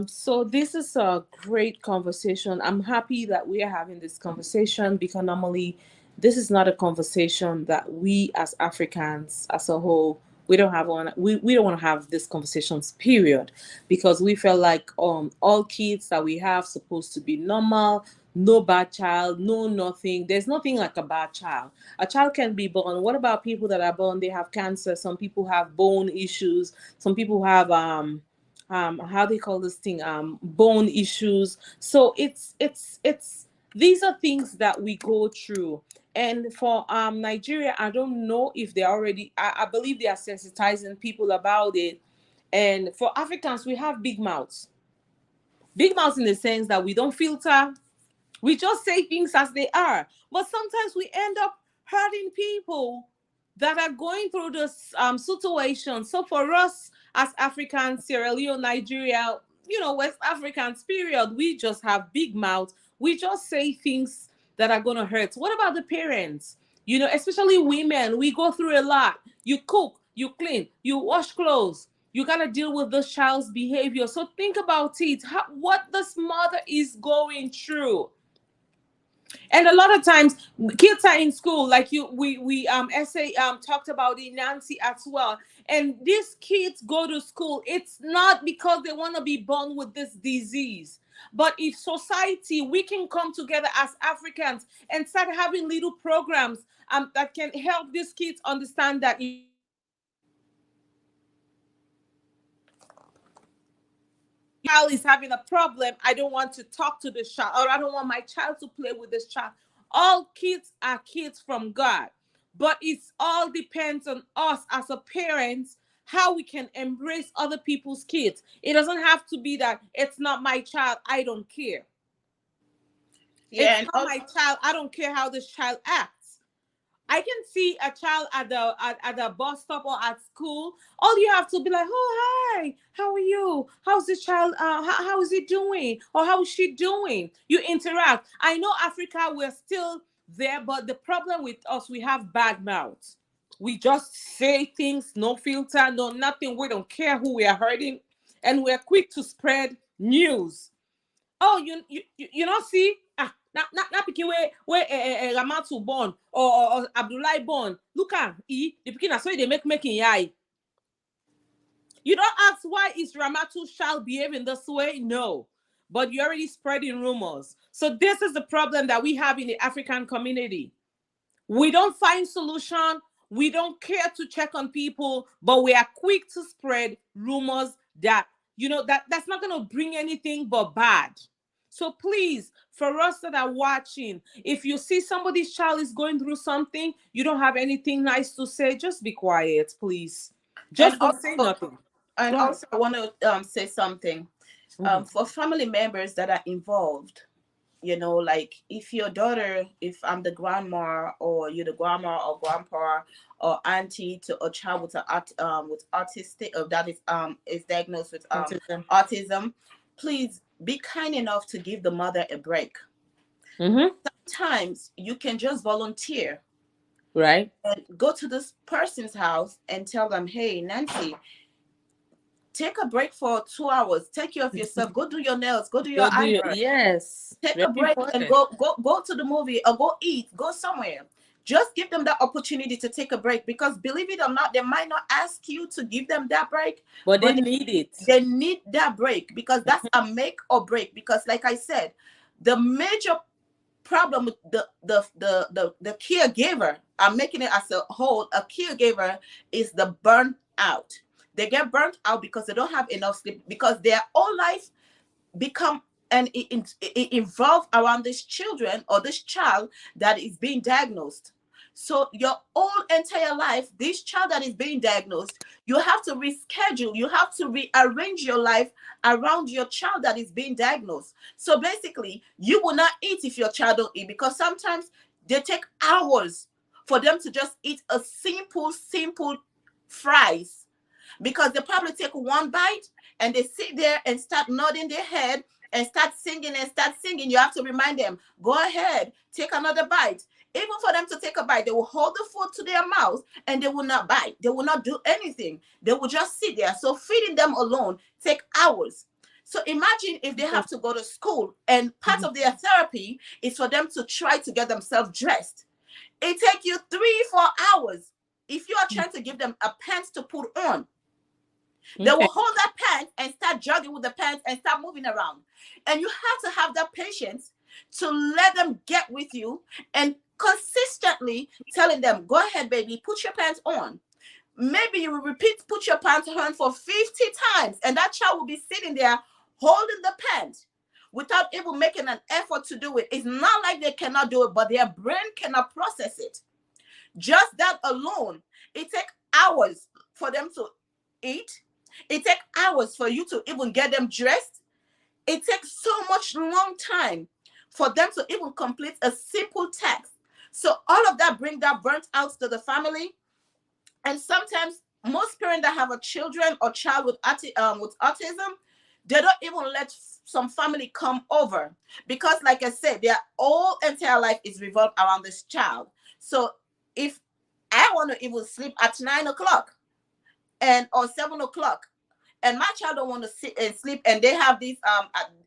So this is a great conversation. I'm happy that we are having this conversation because normally this is not a conversation that we as Africans as a whole We don't have one. We don't want to have these conversations. Period, because we feel like all kids that we have supposed to be normal. No bad child, no nothing. There's nothing like a bad child. A child can be born. What about people that are born? They have cancer. Some people have bone issues. Some people have how they call this thing, bone issues. So it's these are things that we go through. And for Nigeria, I don't know if they already, I believe they are sensitizing people about it. And for Africans, we have big mouths. Big mouths in the sense that we don't filter, we just say things as they are. But sometimes we end up hurting people that are going through this situation. So for us as Africans, Sierra Leone, Nigeria, West Africans, period, we just have big mouths. We just say things that are going to hurt. What about the parents? Especially women, we go through a lot. You cook, you clean, you wash clothes. You got to deal with this child's behavior. So think about it, what this mother is going through. And a lot of times kids are in school, like we essay talked about it, Nancy, as well. And these kids go to school, it's not because they want to be born with this disease. But if society, we can come together as Africans and start having little programs that can help these kids understand that child is having a problem, I don't want to talk to this child, or I don't want my child to play with this child. All kids are kids from God, but it's all depends on us as a parents how we can embrace other people's kids. It doesn't have to be that it's not my child, I don't care. Yeah, It's and not my child, I don't care how this child acts. I can see a child at the bus stop or at school. All you have to be like, oh hi, how are you? How's the child? How is he doing? Or how is she doing? You interact. I know Africa, we're still there, but the problem with us, we have bad mouths. We just say things, no filter, no nothing. We don't care who we are hurting, and we're quick to spread news. Oh, you not see, na pikin wey Ramatu born, or Abdullahi born, look at the pikin na so they make in eye. You don't ask, why is Ramatu child behaving this way? No, but you're already spreading rumors. So this is the problem that we have in the African community. We don't find solution. We don't care to check on people, but we are quick to spread rumors that that's not going to bring anything but bad. So please, for us that are watching, if you see somebody's child is going through something, you don't have anything nice to say, just be quiet, please. and Just don't say also nothing. and Go ahead. also I want to say something Mhm. for family members that are involved. Like if I'm the grandma, or you're the grandma or grandpa or auntie to a child with autistic, that is diagnosed with Autism. autism, please be kind enough to give the mother a break. Mm-hmm. Sometimes you can just volunteer Right. and go to this person's house and tell them, hey, Nancy, take a break for 2 hours, take care of yourself, go do your nails, go do your Go do your, eyebrow, yes. take Very a break and important. go to the movie, or go eat, go somewhere. Just give them that opportunity to take a break, because believe it or not, they might not ask you to give them that break, But they but need it. they need that break, because that's a make or break. Because like I said, the major problem with the caregiver, I'm making it as a whole, a caregiver, is the burnt out. They get burnt out because they don't have enough sleep, because their whole life become and it involve around this children or this child that is being diagnosed. So your whole entire life, this child that is being diagnosed, you have to reschedule, you have to rearrange your life around your child that is being diagnosed. So basically, you will not eat if your child don't eat, because sometimes they take hours for them to just eat a simple fries, because they probably take one bite and they sit there and start nodding their head and start singing and start singing. You have to remind them, go ahead, take another bite. Even for them to take a bite, they will hold the food to their mouth and they will not bite. They will not do anything. They will just sit there. So feeding them alone take hours. So imagine if they have to go to school and part of their therapy is for them to try to get themselves dressed. It takes you 3-4 hours. if you are trying to give them a pants to put on, they Okay. will hold that pants and start jogging with the pants and start moving around. And you have to have that patience to let them get with you and consistently telling them, go ahead, baby, put your pants on. Maybe you will repeat, put your pants on for 50 times, and that child will be sitting there holding the pants without even making an effort to do it. It's not like they cannot do it, but their brain cannot process it. Just that alone, it takes hours for them to eat. It takes hours for you to even get them dressed. It takes so much long time for them to even complete a simple task. So all of that bring that burnt out to the family. And sometimes most parents that have a children or child with autism, they don't even let some family come over because, like I said, their whole entire life is revolved around this child. So if I want to even sleep at 9 o'clock and or 7 o'clock, and my child don't want to sit and sleep, and they have these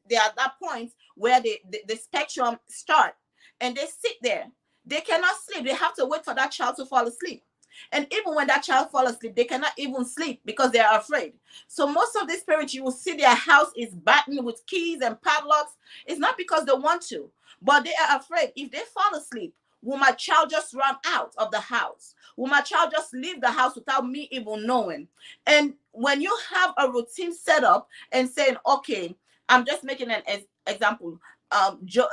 they are at that point where the spectrum start, and they sit there, they cannot sleep. They have to wait for that child to fall asleep. And even when that child falls asleep, they cannot even sleep because they are afraid. So most of these parents, you will see their house is battened with keys and padlocks. It's not because they want to, but they are afraid. If they fall asleep, will my child just run out of the house? Will my child just leave the house without me even knowing? And when you have a routine set up and saying, okay, I'm just making an example. Joe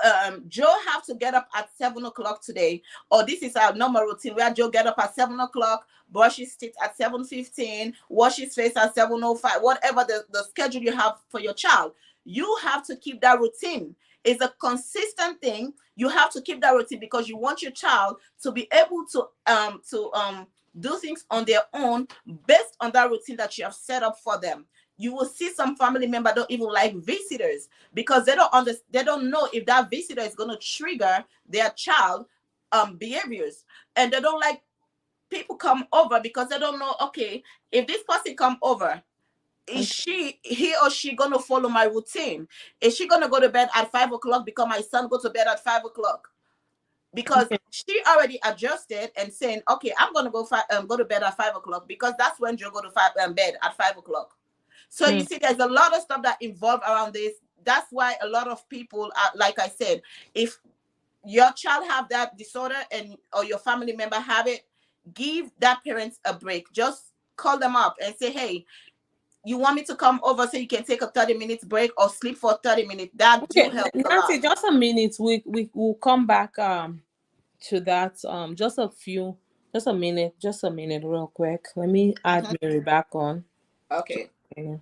have to get up at 7 o'clock today, or this is our normal routine where Joe get up at 7 o'clock, brush his teeth at 7:15, wash his face at 7:05, whatever the schedule you have for your child. You have to keep that routine. It's a consistent thing. You have to keep that routine because you want your child to be able to do things on their own based on that routine that you have set up for them. You will see some family member don't even like visitors because they don't understand, they don't know if that visitor is going to trigger their child behaviors. And they don't like people come over because they don't know, okay, if this person come over, is Okay. he or she gonna follow my routine? Is she gonna go to bed at 5 o'clock because my son go to bed at 5 o'clock? Because Okay. she already adjusted and saying, okay, I'm gonna go to bed at 5 o'clock because that's when Joe go to bed at 5 o'clock. So you Hmm. see, there's a lot of stuff that involve around this. That's why a lot of people are, like I said, if your child have that disorder and or your family member have it, give that parents a break. Just call them up and say, hey, you want me to come over so you can take a 30 minutes break or sleep for 30 minutes? That do Okay, help a Nancy, lot. just a minute. We will come back to that. Just a minute, real quick. Let me add Mhm. Mary back on. Okay. Okay.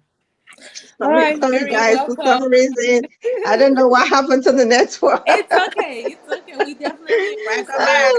All Sorry, right, sorry Mary, guys, for some welcome. reason, I don't know what happened to the network. It's okay. It's okay. We definitely Welcome understand. back.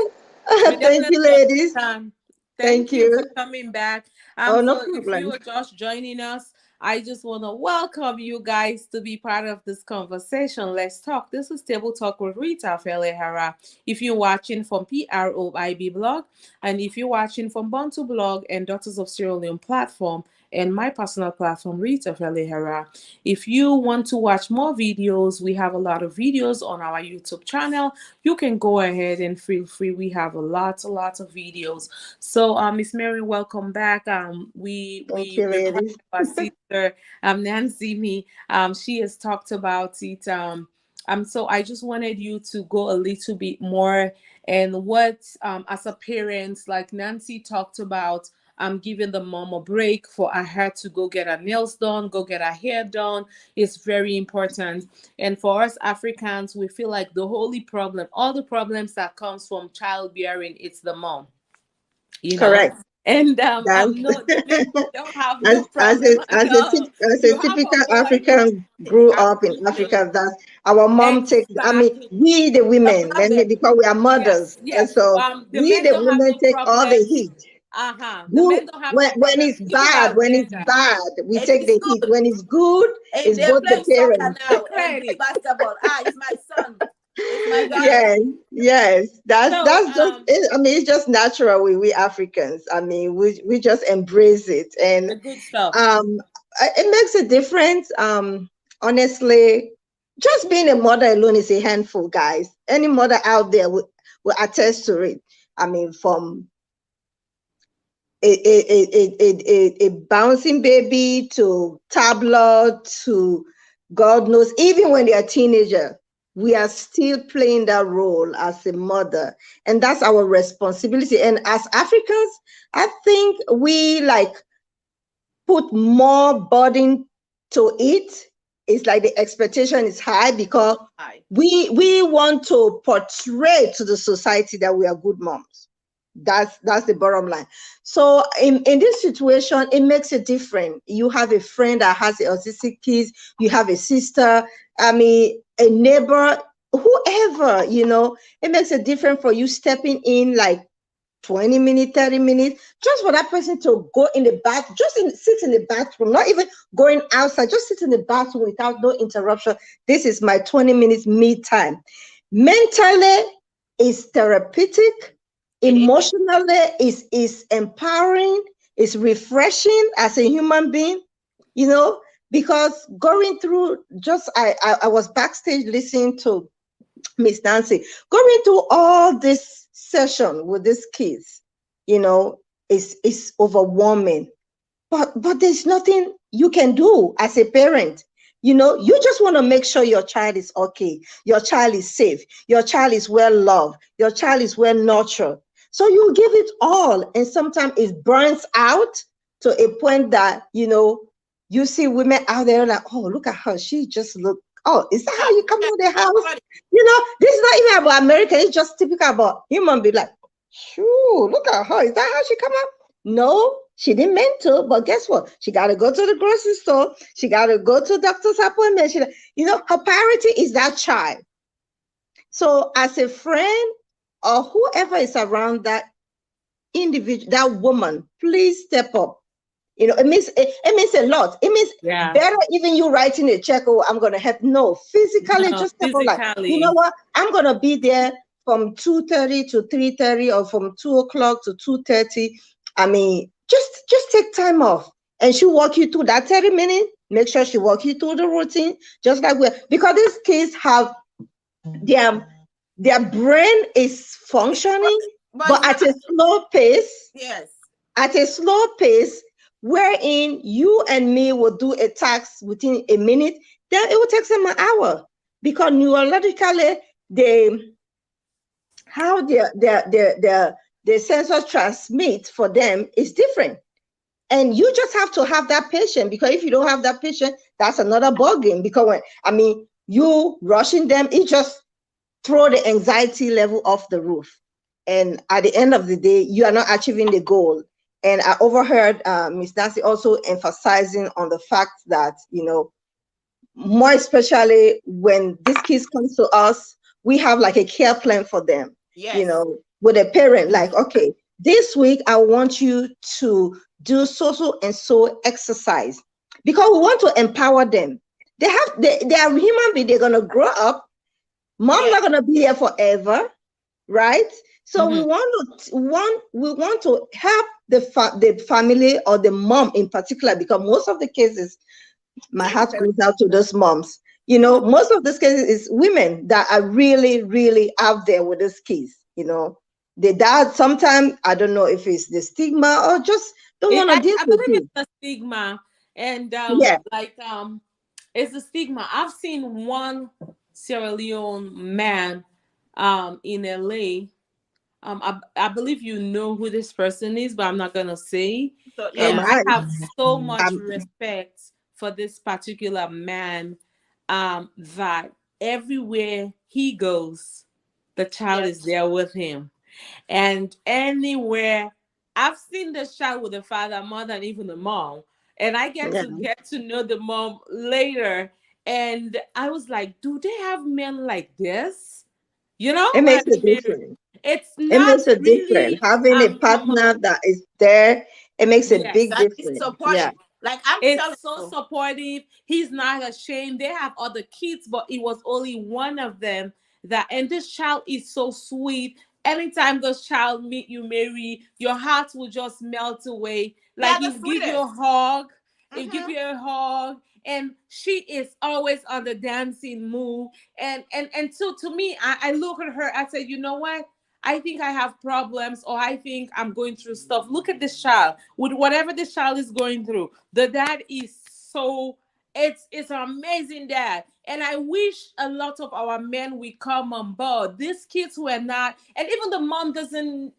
We Thank you, definitely ladies. understand. Thank Thank you for you. coming back. Oh, no So if you problem. are just joining us, I just want to welcome you guys to be part of this conversation. Let's talk. This is Table Talk with Rita Felehara. If you're watching from PROIB blog, and if you're watching from Bantu blog and Daughters of Sierra Leone platform, and my personal platform, Rita Felehara. If you want to watch more videos, we have a lot of videos on our YouTube channel. You can go ahead and feel free. We have a lot of videos. So, Miss Mary, welcome back. Thank you, We've had ladies. our sister, Nancy, me. She has talked about it. So I just wanted you to go a little bit more and what, as a parent, like Nancy talked about, giving the mom a break for her to go get her nails done, go get her hair done is very important. And for us Africans, we feel like the only problem, all the problems that comes from childbearing, it's the mom, you know. Correct. And That's no, the men don't have no as problem at all. a You have a typical boy. African grew up in Absolutely. Africa. That's our mom take. I mean, Exactly. we the The women, let me mother. because we are Yes, mothers, and yes. so The we men the don't have women no take all the problem. heat. The men Who don't have no when problem it's giving bad, out when it's gender. bad, we If take it's the heat. good, When it's good, if it's they're both the playing soccer parents. now and play Credit. basketball, it's my son, it's my daughter. Yes, yes. So That's just it. I mean, it's just natural. We Africans. I mean, we just embrace it, and the good stuff. um, it makes a difference. Honestly, just being a mother alone is a handful, guys. Any mother out there will attest to it. I mean, from a bouncing baby to tablet to God knows, even when they're a teenager, we are still playing that role as a mother. And that's our responsibility. And as Africans, I think we like put more burden to it. It's like the expectation is high because So high. we want to portray to the society that we are good moms. That's the bottom line. So in this situation, it makes it different. You have a friend that has a autistic kids, you have a sister, I mean a neighbor, whoever, it makes it different for you stepping in like 20 minutes, 30 minutes, just for that person to go in the bath, sit in the bathroom, not even going outside, just sit in the bathroom without no interruption. This is my 20 minutes me time. Mentally is therapeutic, It is. emotionally is empowering, is refreshing as a human being, because going through just I was backstage listening to Miss Nancy, going through all this session with these kids, is overwhelming. But there's nothing you can do as a parent. You just want to make sure your child is okay, your child is safe, your child is well loved, your child is well nurtured. So you give it all, and sometimes it burns out to a point that you see women out there like, oh, look at her, she just look. Oh, is that how Yeah, you come yeah, out of the house? everybody. This is not even about America. It's just typical about human being like, shoo, look at her. Is that how she come out? No, she didn't mean to, but guess what? She got to go to the grocery store. She got to go to doctor's appointment. Her priority is that child. So as a friend or whoever is around that individual, that woman, please step up. It means a lot. It means Yeah. better even you writing a check. Oh, I'm gonna help. No, physically, No, just step up. Like, you know physically. what? I'm gonna be there from 2:30 to 3:30, or from 2 o'clock to 2:30. I mean, just take time off, and she'll walk you through that 30 minutes. Make sure she walk you through the routine, just like because these kids have their their brain is It's functioning, working, but but it's at not. a slow pace, Yes. wherein you and me will do a task within a minute, then it will take them an hour, because neurologically, they how their sensors transmit for them is different. And you just have to have that patience, because if you don't have that patience, that's another ball game. Because you rushing them, it just throw the anxiety level off the roof. And at the end of the day, you are not achieving the goal. And I overheard Miss Nancy also emphasizing on the fact that, more especially when these kids come to us, we have like a care plan for them, Yes. with a parent, like, okay, this week I want you to do so and so exercise, because we want to empower them. They are human beings, they're gonna grow up. Mom's Yes. not gonna be here forever, right? So we Mhm. want to help the family, or the mom in particular, because most of the cases, my Single heart parent. goes out to those moms. Mhm. Most of these cases is women that are really, really out there with these kids. The dad sometimes, I don't know if it's the stigma or just don't want to deal I with believe it's it. a stigma, and Yeah, it's a stigma. I've seen one Sierra Leone man, in LA. I believe you know who this person is, but I'm not gonna say. So am And yeah. I I? have so much I'm, respect for this particular man, that everywhere he goes, the child Yes. is there with him. And anywhere I've seen the child with the father more than even the mom. And I yeah. get to know the mom later. And I was like, do they have men like this? You know It what makes I a mean? difference. It's It not makes a difference. really Having a partner common. that is there, it makes a big Yes. That is difference. Yeah. supportive. Like I'm It's telling so you. supportive. He's not ashamed. They have other kids, but it was only one of them that, and this child is so sweet. Anytime this child meet you, Mary, your heart will just melt away. They Like are the he'll give you a sweetest. hug. He'll give Mm-hmm. you a hug. And she is always on the dancing move. And so to me, I look at her, I said, you know what? I think I have problems, or I think I'm going through stuff. Look at this child with whatever this child is going through. The dad is so, it's an amazing dad. And I wish a lot of our men will come on board. These kids were not, and even the mom doesn't,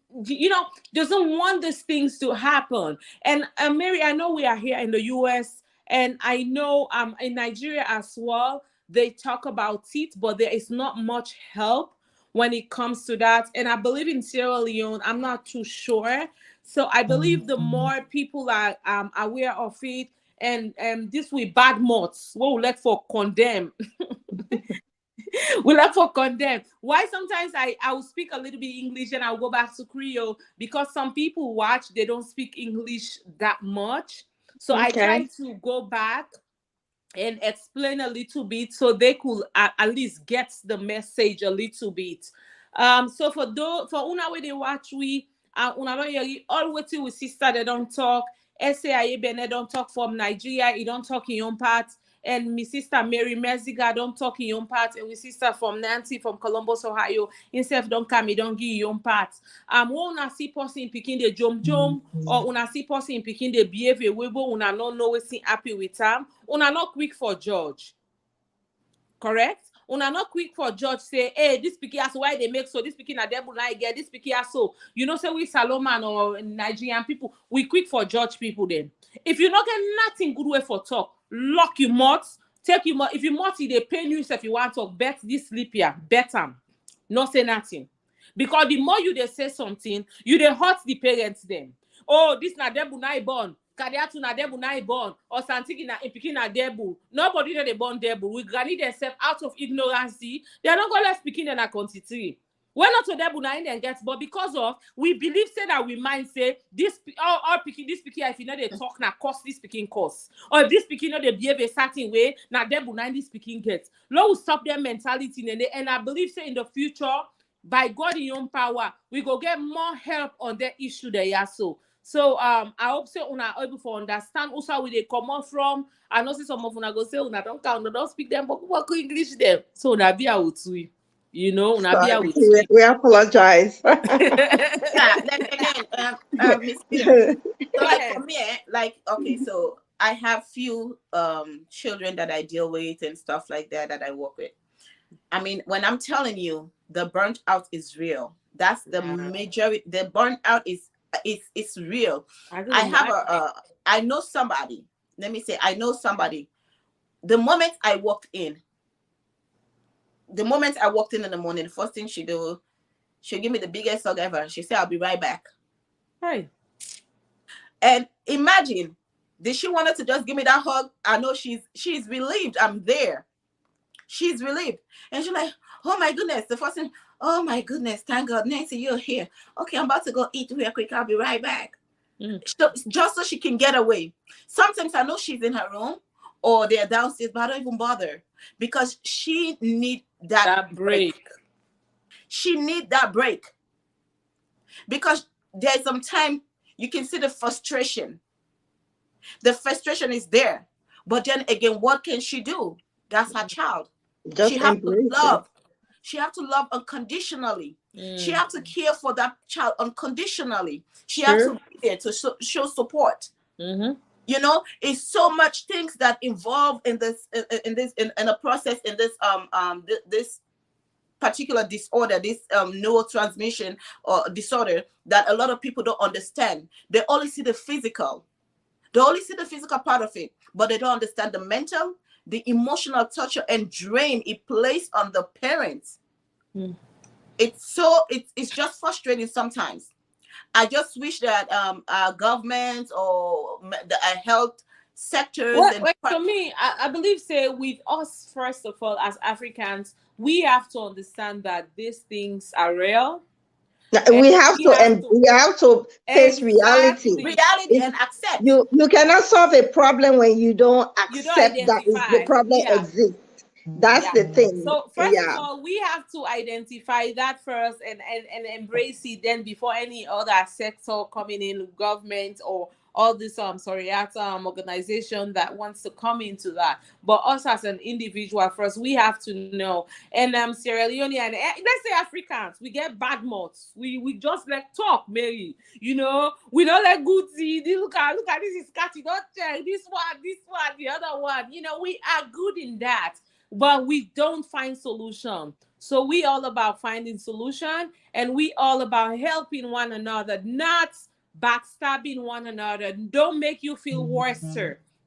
doesn't want these things to happen. And Mary, I know we are here in the US, and I know in Nigeria as well, they talk about it, but there is not much help when it comes to that. And I believe in Sierra Leone, I'm not too sure. So I believe the more people are aware of it, and this will bad moths, what we let for condemn. We let for condemn. Why sometimes I will speak a little bit English and I'll go back to Creole, because some people watch, they don't speak English that much. So I try Okay. to go back and explain a little bit so they could at least get the message a little bit. So for those, for una where they watch, we una don't hear it, all waiting with sister they don't talk. SAIA Bene don't talk from Nigeria, he don't talk in your part. And my sister Mary Meziga don't talk in your part, and my sister from Nancy from Columbus, Ohio, himself don't come, he don't give your part. When una see person picking the jom, or una see person picking the behavior, we una no know we see happy with them. Una not quick for judge, correct? Una not quick for judge say, hey, this picky as why they make so, this picky na devil na get, this picky as so. You know, say we Salomon or Nigerian people, we quick for judge people then. If you not get nothing good way for talk, lock your mouth, take your mouth. If you mouth they pain you, if you want to talk, bet this sleep here, bet them. Not say nothing. Because the more you they say something, you they hurt the parents then. Oh, this na debu na born. Kadiatu na debu na born. Or Santiki na picking na debu. Nobody know they born debu. We granny themselves out of ignorance. They are not going to speaking in a quantity. We're not to debu na in them get, but because of we believe say that we mind say this all picking this picking if you know they talk na cost this picking cost. Or if this picking know they behave a certain way, na debu na this picking gets. Lord will stop their mentality and I believe say in the future, by God in your own power, we go get more help on that issue there. Yeah, so I hope say una able to understand also where they come out from. I know see some of una go say una don't count, don't speak them, but what English them. So una be out with we. You know, una be out Sorry, with we. we apologize. Yeah, then again, Miss Peter. So Go like for ahead. me, like okay, so I have few children that I deal with and stuff like that I work with. I mean, when I'm telling you the burnt out is real, that's the Yeah, majority. The burnt out is real. I I don't have mind. I know somebody. Let me say, I know somebody. The moment I walked in, in the morning, the first thing she do, she'll give me the biggest hug ever. She said, "I'll be right back." Hey. And imagine, did she want to just give me that hug? I know she's relieved. I'm there. She's relieved. And she's like, oh my goodness. The first thing, oh my goodness, thank God, Nancy, you're here. Okay, I'm about to go eat real quick. I'll be right back. Mm. So, just so she can get away. Sometimes I know she's in her room or they're downstairs, but I don't even bother because she need that That break. break. She need that break because there's some time you can see the frustration. The frustration is there. But then again, what can she do? That's her child. She Just have to embrace it. love. She have to love unconditionally. She Mm. have to care for that child unconditionally. She have to True. be there to show support. Mm-hmm. You know, it's so much things that involve in this in a process in this this particular disorder, this neurotransmission or disorder that a lot of people don't understand. They only see the physical. They only see the physical part of it, but they don't understand the mental, the emotional torture and drain it plays on the parents. Mm. It's just frustrating sometimes. I just wish that our government or the health sectors Well, and well, to me, I believe, say, with us, first of all, as Africans, we have to understand that these things are real. Now, And we have to, we have to face reality. exactly, reality If and accept. you cannot solve a problem when you don't you don't accept that the identify. problem Yeah. exists. That's Yeah. the thing. So first of Yeah. all, we have to identify that first and embrace it then before any other sector coming in, government all this sorry at organization that wants to come into that. But us as an individual first, we have to know. And Sierra Leone and let's say Africans, we get bad mouths. We just like talk, Mary. We don't like good see. Look at this is catchy. Don't check this one, the other one. We are good in that, but we don't find solution. So we all about finding solution, and we all about helping one another, not backstabbing one another. Don't make you feel worse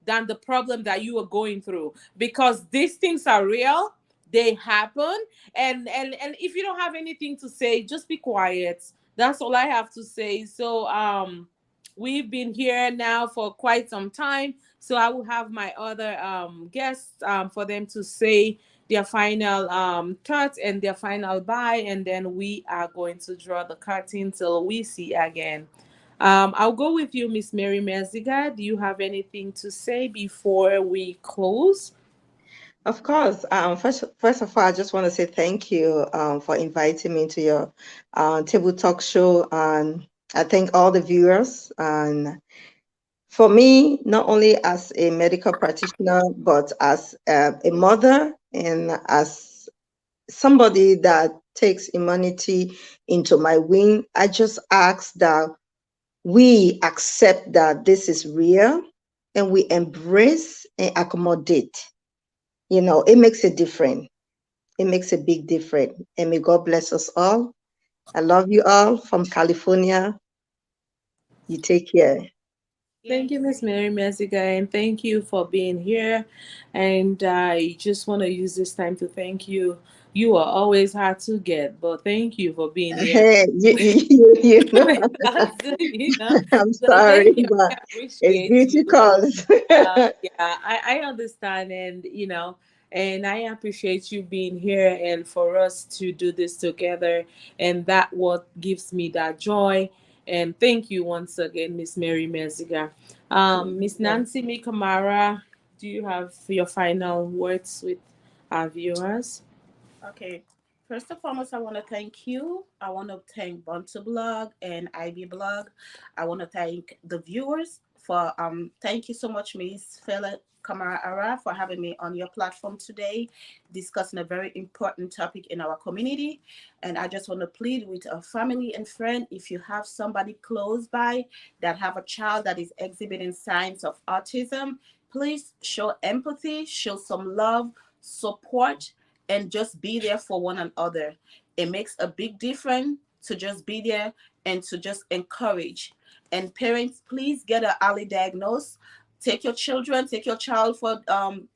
than the problem that you are going through, because these things are real. They happen. And if you don't have anything to say, just be quiet. That's all I have to say. So we've been here now for quite some time, so I will have my other guests for them to say their final thoughts and their final bye, and then we are going to draw the curtain till we see again. I'll go with you, Miss Mary Meziga. Do you have anything to say before we close? Of course. First of all, I just want to say thank you for inviting me to your table talk show, and I thank all the viewers. And for me, not only as a medical practitioner, but as a mother and as somebody that takes humanity into my wing, I just ask that we accept that this is real and we embrace and accommodate. It makes a difference. It makes a big difference. And may God bless us all. I love you all from California. You take care. Thank you, Miss Mary Messiga, and thank you for being here. And I just want to use this time to thank you. You are always hard to get, but thank you for being here. Hey, you know, you know. I'm So thank sorry, you. but I it's appreciate you. beauty calls. Yeah, I understand, and and I appreciate you being here and for us to do this together, and that what gives me that joy. And thank you once again, Miss Mary Meziga. Miss Nancy Mikamara, do you have your final words with our viewers? Okay. First and foremost, I want to thank you. I want to thank Bantu Blog and IB Blog. I want to thank the viewers for thank you so much, Miss Fela Kamara Ara, for having me on your platform today, discussing a very important topic in our community. And I just want to plead with a family and friend, if you have somebody close by that have a child that is exhibiting signs of autism, please show empathy, show some love, support, and just be there for one another. It makes a big difference to just be there and to just encourage. And parents, please get an early diagnosis. Take your child for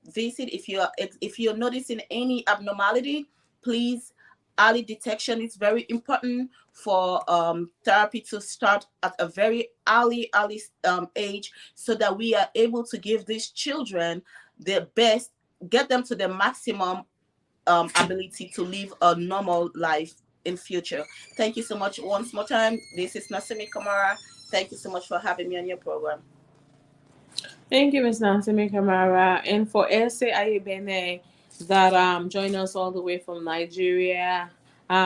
visit. If you're noticing any abnormality, please, early detection is very important for therapy to start at a very early age, so that we are able to give these children the best, get them to the maximum ability to live a normal life in future. Thank you so much once more time. This is Nasimi Kamara. Thank you so much for having me on your program. Thank you, Ms. Nancy Kamara. And for Ese Ayebene that joined us all the way from Nigeria,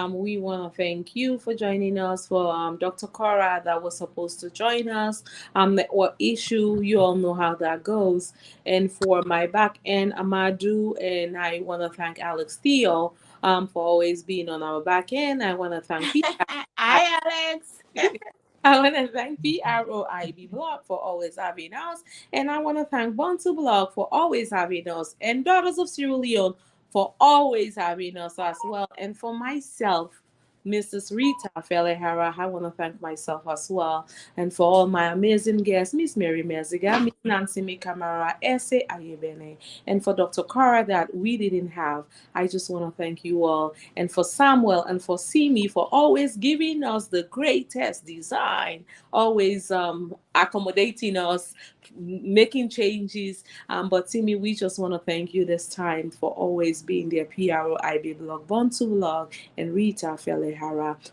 we want to thank you for joining us. For Dr. Cora that was supposed to join us, what issue, you all know how that goes. And for my back end, Amadou, and I want to thank Alex Theo for always being on our back end. I want to thank Peter. Hi, Alex. I want to thank PROIB Blog for always having us. And I want to thank Bontu Blog for always having us. And Daughters of Sierra Leone for always having us as well. And for myself, Mrs. Rita Felehara, I want to thank myself as well. And for all my amazing guests, Miss Mary Meziga, Miss Nancy Mikamara, Ese Ayebene, and for Dr. Cara that we didn't have, I just want to thank you all. And for Samuel and for Simi for always giving us the greatest design, always accommodating us, making changes. But Simi, we just want to thank you this time for always being there. PROIB Blog, Bontu Blog, and Rita Felehara.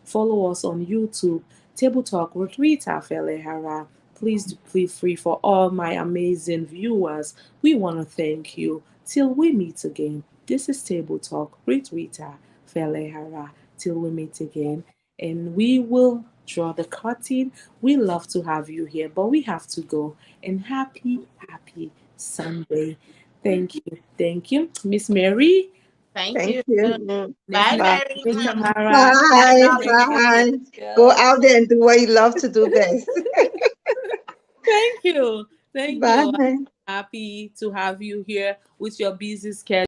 Follow us on YouTube, Table Talk with Rita Felehara. Please feel free. For all my amazing viewers, we want to thank you. Till we meet again, this is Table Talk with Rita Felehara. Till we meet again. and we will draw the curtain. We love to have you here, but we have to go. And happy Sunday. Thank you, Miss Mary. Thank Thank you. you. Miss Bye, Bye. Mary. Tamara. Bye, Bye. Dolly. Thank you. Bye. Go Yeah. out there and do what you love to do best. Thank you. Thank you. Bye. Happy to have you here with your busy schedule.